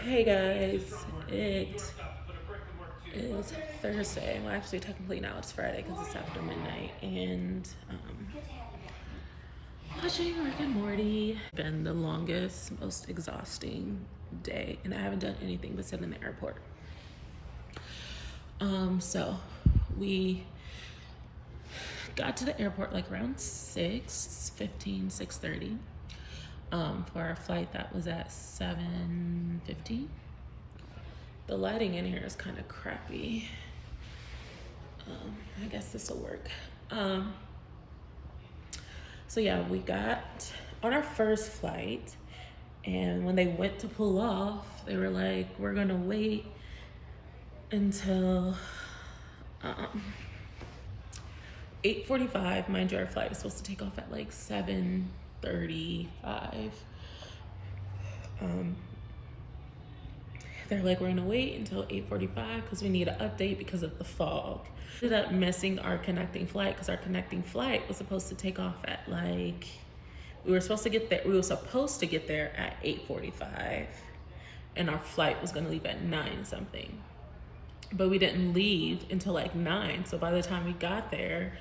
Hey guys, it is Thursday. Well, actually, technically now it's Friday because it's after midnight, and watching Rick and Morty. Been the longest, most exhausting day, and I haven't done anything but sit in the airport. So we got to the airport like around 6:15, 6:30. For our flight that was at 7:15. The lighting in here is kind of crappy. I guess this will work. So yeah, we got on our first flight, and when they went to pull off, they were like, we're gonna wait until 8:45. Mind you, our flight was supposed to take off at like 7:35. They're like, we're gonna wait until 8:45 because we need an update because of the fog. Ended up missing our connecting flight because our connecting flight was supposed to take off at like, we were supposed to get there at 8:45, and our flight was gonna leave at 9 something. But we didn't leave until like 9. So by the time we got there,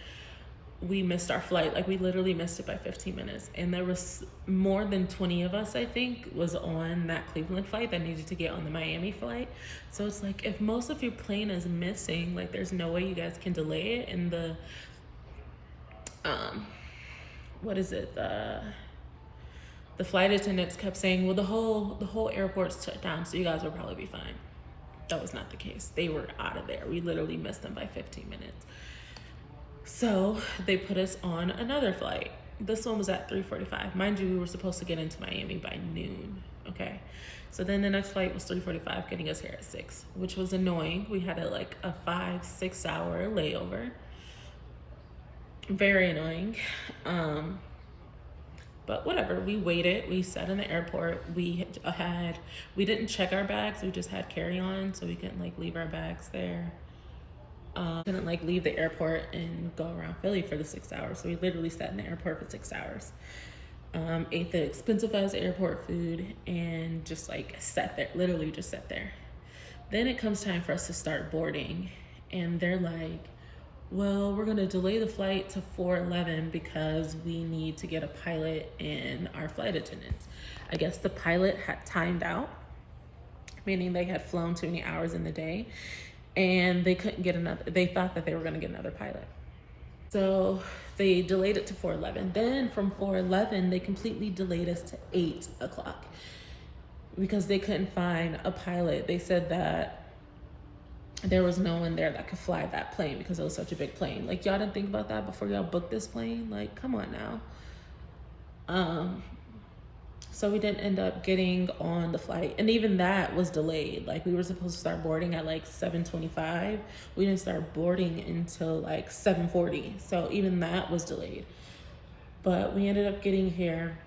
we missed our flight. Like, we literally missed it by 15 minutes. And there was more than 20 of us, I think, was on that Cleveland flight that needed to get on the Miami flight. So it's like, if most of your plane is missing, like, there's no way you guys can delay it. And the, the flight attendants kept saying, well, the whole airport's shut down, so you guys will probably be fine. That was not the case. They were out of there. We literally missed them by 15 minutes. So they put us on another flight. This one was at 3:45. Mind you, we were supposed to get into Miami by noon, okay? So then the next flight was 3:45, getting us here at 6, which was annoying. We had a 5-6 hour layover. Very annoying. But whatever, we waited. We sat in the airport. We didn't check our bags. We just had carry-on, so we couldn't leave our bags there. Couldn't leave the airport and go around Philly for the 6 hours. So we literally sat in the airport for 6 hours. Ate the expensive ass airport food and just sat there, literally just sat there. Then it comes time for us to start boarding, and they're like, well, we're gonna delay the flight to 4:11 because we need to get a pilot and our flight attendants. I guess the pilot had timed out, meaning they had flown too many hours in the day, and they couldn't get they thought that they were gonna get another pilot. So they delayed it to 4:11. Then from 4:11, they completely delayed us to 8 o'clock because they couldn't find a pilot. They said that there was no one there that could fly that plane because it was such a big plane. Y'all didn't think about that before y'all booked this plane? Come on now. So we didn't end up getting on the flight, and even that was delayed. We were supposed to start boarding at 7:25. We didn't start boarding until 7:40. So even that was delayed. But we ended up getting here.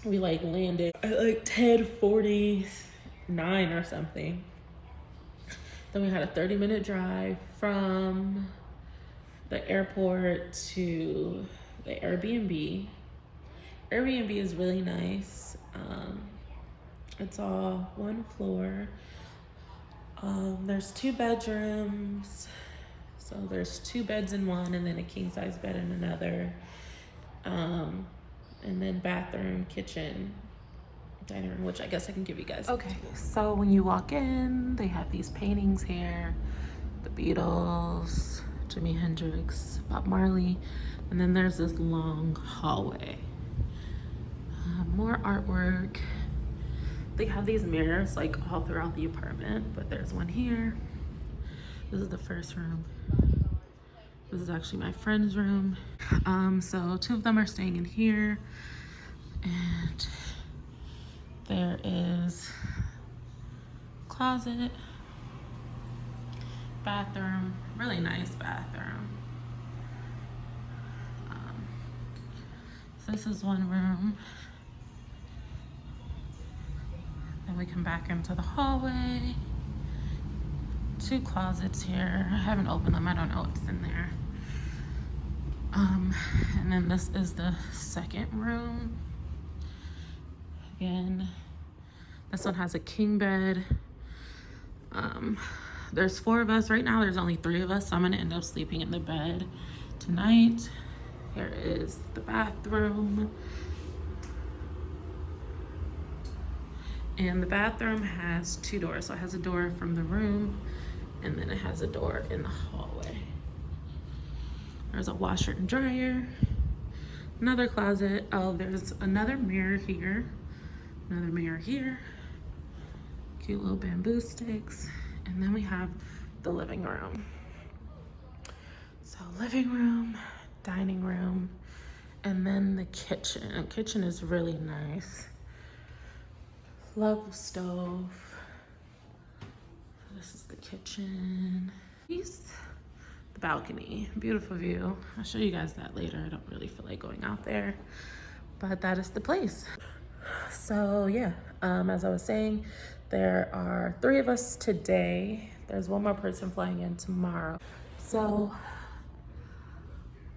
We landed at 10:49 or something. Then we had a 30-minute drive from the airport to the Airbnb. Airbnb is really nice. It's all one floor. There's 2 bedrooms. So there's 2 beds in one, and then a king size bed in another. And then bathroom, kitchen, dining room, which I guess I can give you guys. Okay, so when you walk in, they have these paintings here, the Beatles, Jimi Hendrix, Bob Marley, and then there's this long hallway. More artwork. They have these mirrors all throughout the apartment, but there's one here. This is the first room. This is actually my friend's room. So 2 of them are staying in here, and there is closet, bathroom, really nice bathroom. So this is one room. Then we come back into the hallway. 2 closets here. I haven't opened them. I don't know what's in there. And then this is the second room. Again, This one has a king bed. There's 4 of us. Right now there's only 3 of us, so I'm gonna end up sleeping in the bed tonight. Here is the bathroom. And the bathroom has 2 doors. So it has a door from the room, and then it has a door in the hallway. There's a washer and dryer, another closet. Oh, there's another mirror here, another mirror here, cute little bamboo sticks. And then we have the living room. So living room, dining room, and then the kitchen. The kitchen is really nice. Love the stove. This is the kitchen. Here's the balcony, beautiful view. I'll show you guys that later. I don't really feel like going out there, but that is the place. So yeah, as I was saying, there are 3 of us today. There's 1 more person flying in tomorrow. So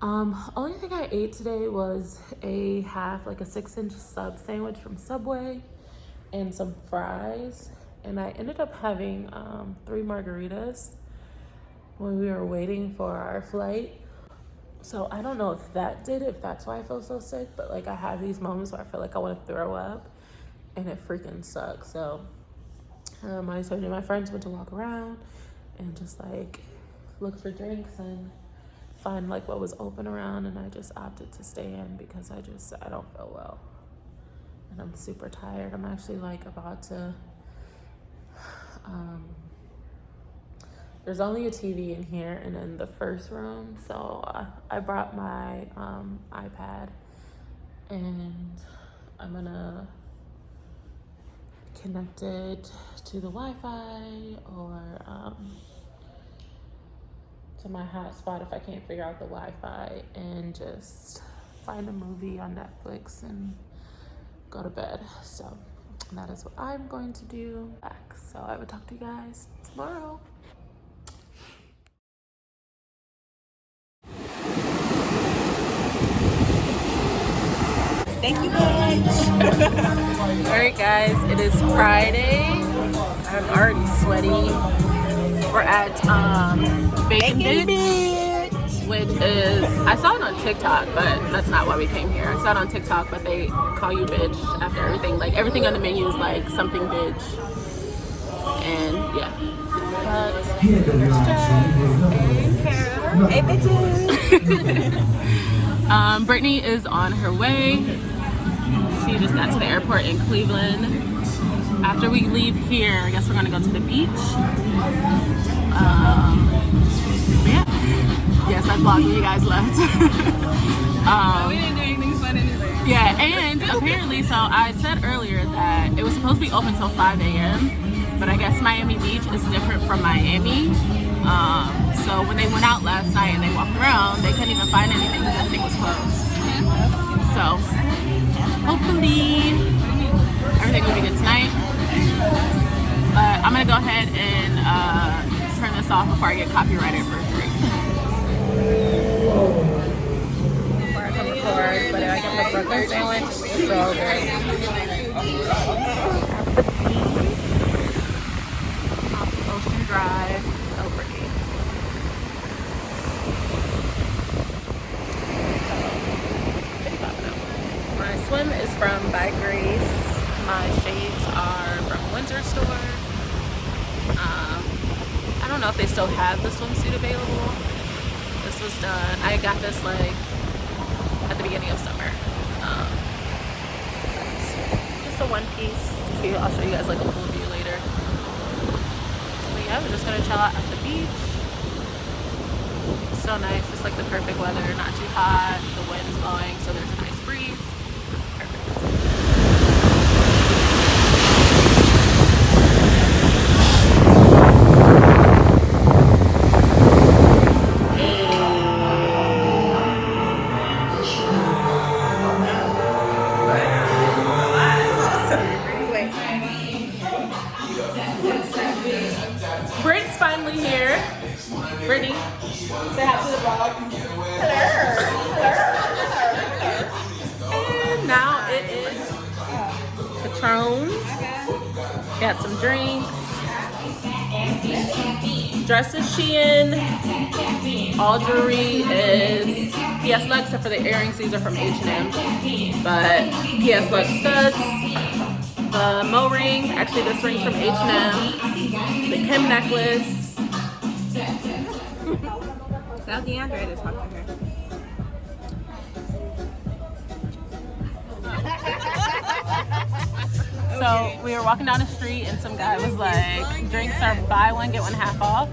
only thing I ate today was a half, like a 6-inch sub sandwich from Subway and some fries. And I ended up having 3 margaritas when we were waiting for our flight. So I don't know if that did it, if that's why I feel so sick, but like I have these moments where I feel like I want to throw up and it freaking sucks. So I told you my friends went to walk around and just like look for drinks and find like what was open around, and I just opted to stay in because I don't feel well. And I'm super tired. I'm actually like about to, there's only a TV in here and in the first room. So I brought my iPad, and I'm gonna connect it to the Wi-Fi or to my hotspot if I can't figure out the Wi-Fi, and just find a movie on Netflix and go to bed. So that is what I'm going to do. So I will talk to you guys tomorrow. Thank you much. All right, guys, it is Friday. I'm already sweaty. We're at Bacon Bitch, which is, I saw it on TikTok, but that's not why we came here. I saw it on TikTok, but they call you bitch after everything. Like everything on the menu is like something bitch. And yeah. But Hey bitches. Brittany is on her way. She just got to the airport in Cleveland. After we leave here, I guess we're gonna go to the beach. Yeah. Yes, I vlogged when you guys left. We didn't do anything fun anyway. Yeah, and apparently, so I said earlier that it was supposed to be open till 5 a.m., but I guess Miami Beach is different from Miami. So when they went out last night and they walked around, they couldn't even find anything because everything was closed. So hopefully everything will be good tonight. But I'm gonna go ahead and turn this off before I get copyrighted for a drink. Before I can record, but I got the breakfast sandwich. It's so good. Off Ocean Drive, so pretty. My swim is from By Grace. My shades are from Winter Store. I don't know if they still have the swimsuit available. This was done, I got this like at the beginning of summer. Just a one piece. Cute. I'll show you guys like a full view later. But yeah, we're just gonna chill out at the beach. It's so nice, it's like the perfect weather, not too hot, the wind's blowing, so there's a nice breeze. Britt's finally here. Brittany, say hi to the vlog. Hello. And now it is Patron. Got some drinks. Dress is Shein. All jewelry is P.S Luxe, except for the earrings. These are from H&M. But P.S Luxe studs. The Mo ring. Actually, this ring's from H&M. The Kim necklace. Tell DeAndre to talk to her. So we were walking down the street and some guy was like, drinks are buy one, get one half off.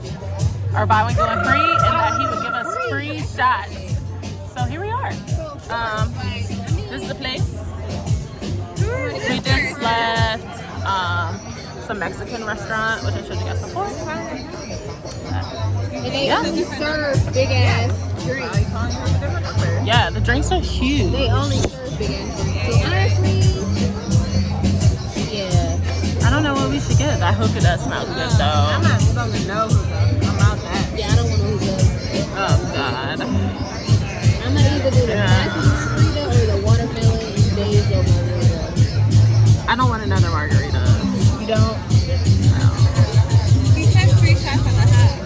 Or buy one, get one free. And that he would give us free shots. So here we are. This is the place. We just left some Mexican restaurant, which I showed you guys before. And they only serve big ass drinks. Yeah, the drinks are huge. They only serve big ass drinks. So honestly, yeah. I don't know what we should get. That hookah does smell good though. I'm not supposed to know hookah. I'm out that. Yeah, I don't want to hookah. Oh God. I'm gonna either do the margarita or the watermelon and basil margarita. I don't want another margarita. You don't? No. He said 3 shots and a half.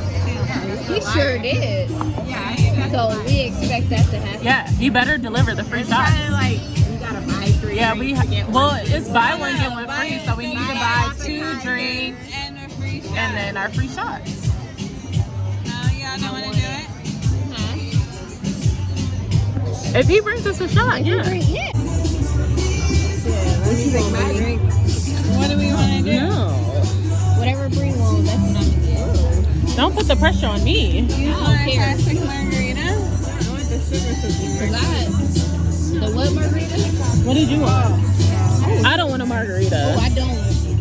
We sure did. Yeah, So we expect that to happen. Yeah, he better deliver the free shots. kind of like you gotta buy 3. Yeah, drinks to get one free. it's buy one get one free, so we need to buy 2 drinks and a free shot. and then our free shots. No, y'all don't want to do it. If he brings us a shot, yeah. Yeah. What you think about drink? What do we want to do? No, Whatever Bree wants, that's what I'm gonna get. don't put the pressure on me. You I want don't a care. classic margarita? I want the sugar cookie. The what margarita? What did you want? I don't want a margarita. Oh, I don't.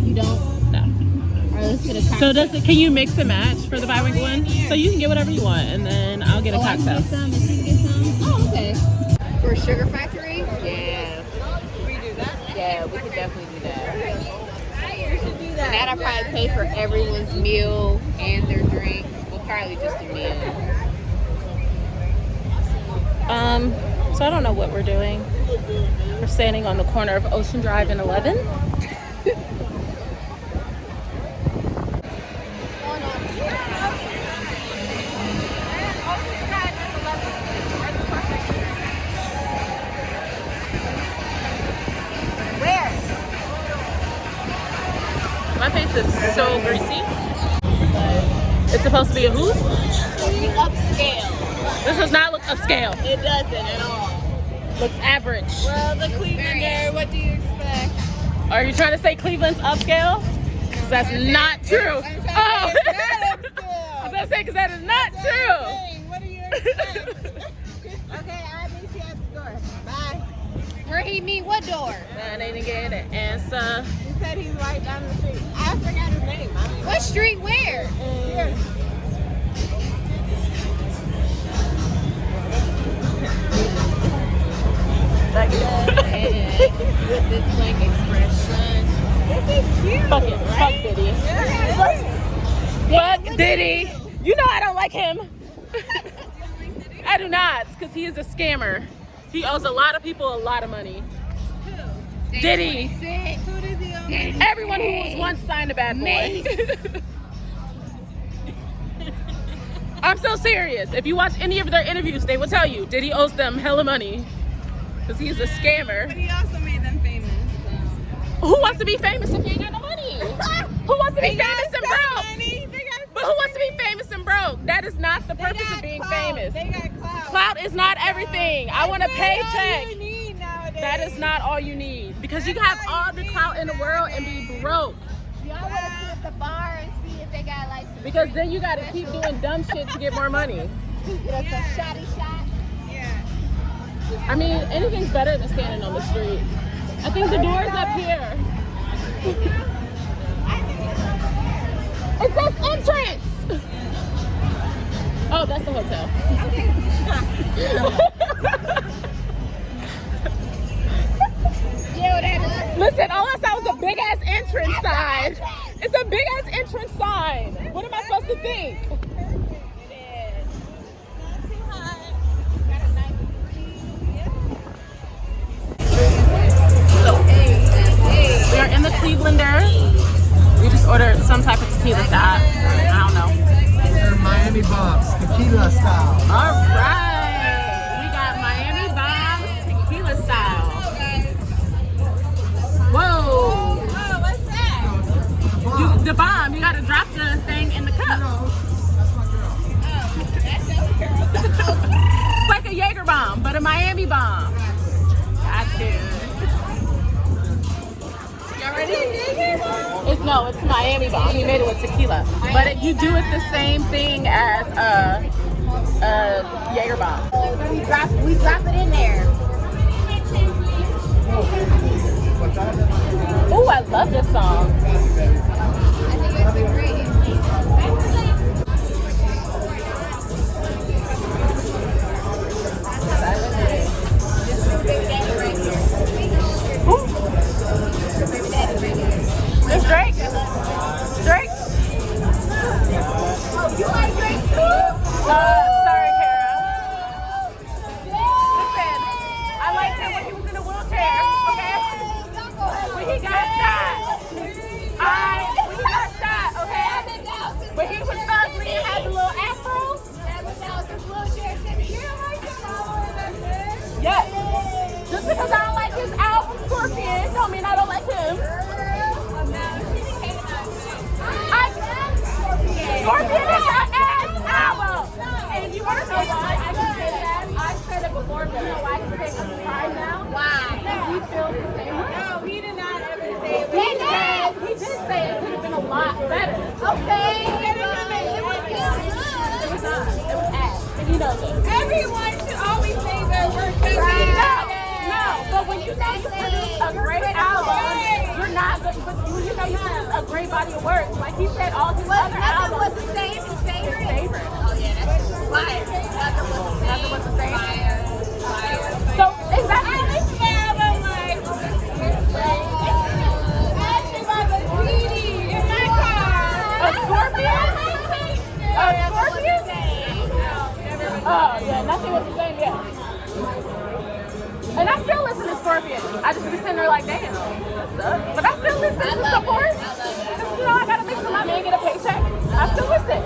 You don't? No. Alright, let's get a cocktail. So can you mix and match for the buy one get one? So you can get whatever you want, and then I'll get a I can cocktail. get some and she can get some? Oh, okay. For a sugar factory? Yeah. We do that? Yeah, we could definitely do that. We should do that. That'll probably pay for everyone's meal and their drink. Well, probably just a meal. So I don't know what we're doing. We're standing on the corner of Ocean Drive and 11. My face is so greasy. It's supposed to be a who? Upscale. This does not look upscale. It doesn't at all. Looks average. Well, the Clevelander, what do you expect? Are you trying to say Cleveland's upscale? 'Cause that's not true. I'm trying to Oh. say it's not I was upscale. gonna say because that is not Hey, true. what do you expect? Okay, I'll meet you at the door. Bye. Where he meet what door? I didn't get an answer. He said he's right down the street. I forgot his name. I mean, What street where? here. Like, With this blank expression. This is cute. fuck it. Right? Fuck Diddy. Yeah. Fuck Diddy. You know I don't like him. I do not, because he is a scammer. He owes a lot of people a lot of money. Diddy. Who does he owe? Everyone who was once signed a bad boy. I'm so serious. If you watch any of their interviews, they will tell you Diddy owes them hella money. Because he's a scammer. But he also made them famous. Who wants to be famous if you ain't got no money? Who wants to be famous and broke? But who wants to be famous and broke? That is not the purpose of being famous. They got clout. Clout is not everything. I want a That's all you paycheck. need nowadays. That is not all you need. Because you can have all the clout in the world and be broke. Y'all want to sit at the bar and see if they got like some Because then you gotta keep doing dumb shit to get more money. shotty shot? Yeah. I mean, anything's better than standing on the street. I think the door's up here. It says entrance. Oh, that's the hotel. Listen, all I saw was a big ass entrance sign. It's a big ass entrance sign. What am I supposed to think? We are in the Clevelander. tequila style. I don't know. They're Miami Bombs, tequila style. All right, we got Miami Bombs tequila style. Whoa, Oh, what's that? the bomb. You gotta drop the thing in the cup. It's like a Jaeger bomb, but a Miami bomb. Got you. Y'all ready? It's Miami bomb. He made it with tequila, but you do it the same thing as a Jaeger bomb. We drop it in there. Ooh, I love this song. I think it'd be great. It's Drake. Drake. You like Drake too? Sorry, Kara. Listen, I liked him when he was in a wheelchair, okay? When he got shot. Okay? When he was ugly and had the little afro. Yes. Just because I don't like his album Scorpion don't mean I don't like him. Scorpion is an ass album. And you want to know why I can say that? I said it before, but you know why I can say I'm surprised now? Why? He feels the same way. No, he did not ever say it. He did say it could have been a lot better. Okay. It was not. It was ass. And he knows it. Everyone should always say their work. No, but when you know you produce a great album, you're not good. But when you know you produce a great body of work, like he said, all his other albums. What's the same? His favorite? His favorite. Oh yeah, that's true. Fire. Nothing was the same. Fire. So exactly. I listen to the album like actually by the CD in my car. A Scorpion? Oh yeah, Scorpion? Oh yeah, nothing was the same yet. And I still listen to Scorpion. I just be sitting there like, damn, that sucks. But I still listen to support. You know, I gotta make sure my man get a paycheck. I still listen.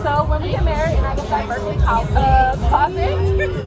So when we get married and I get that birthday closet,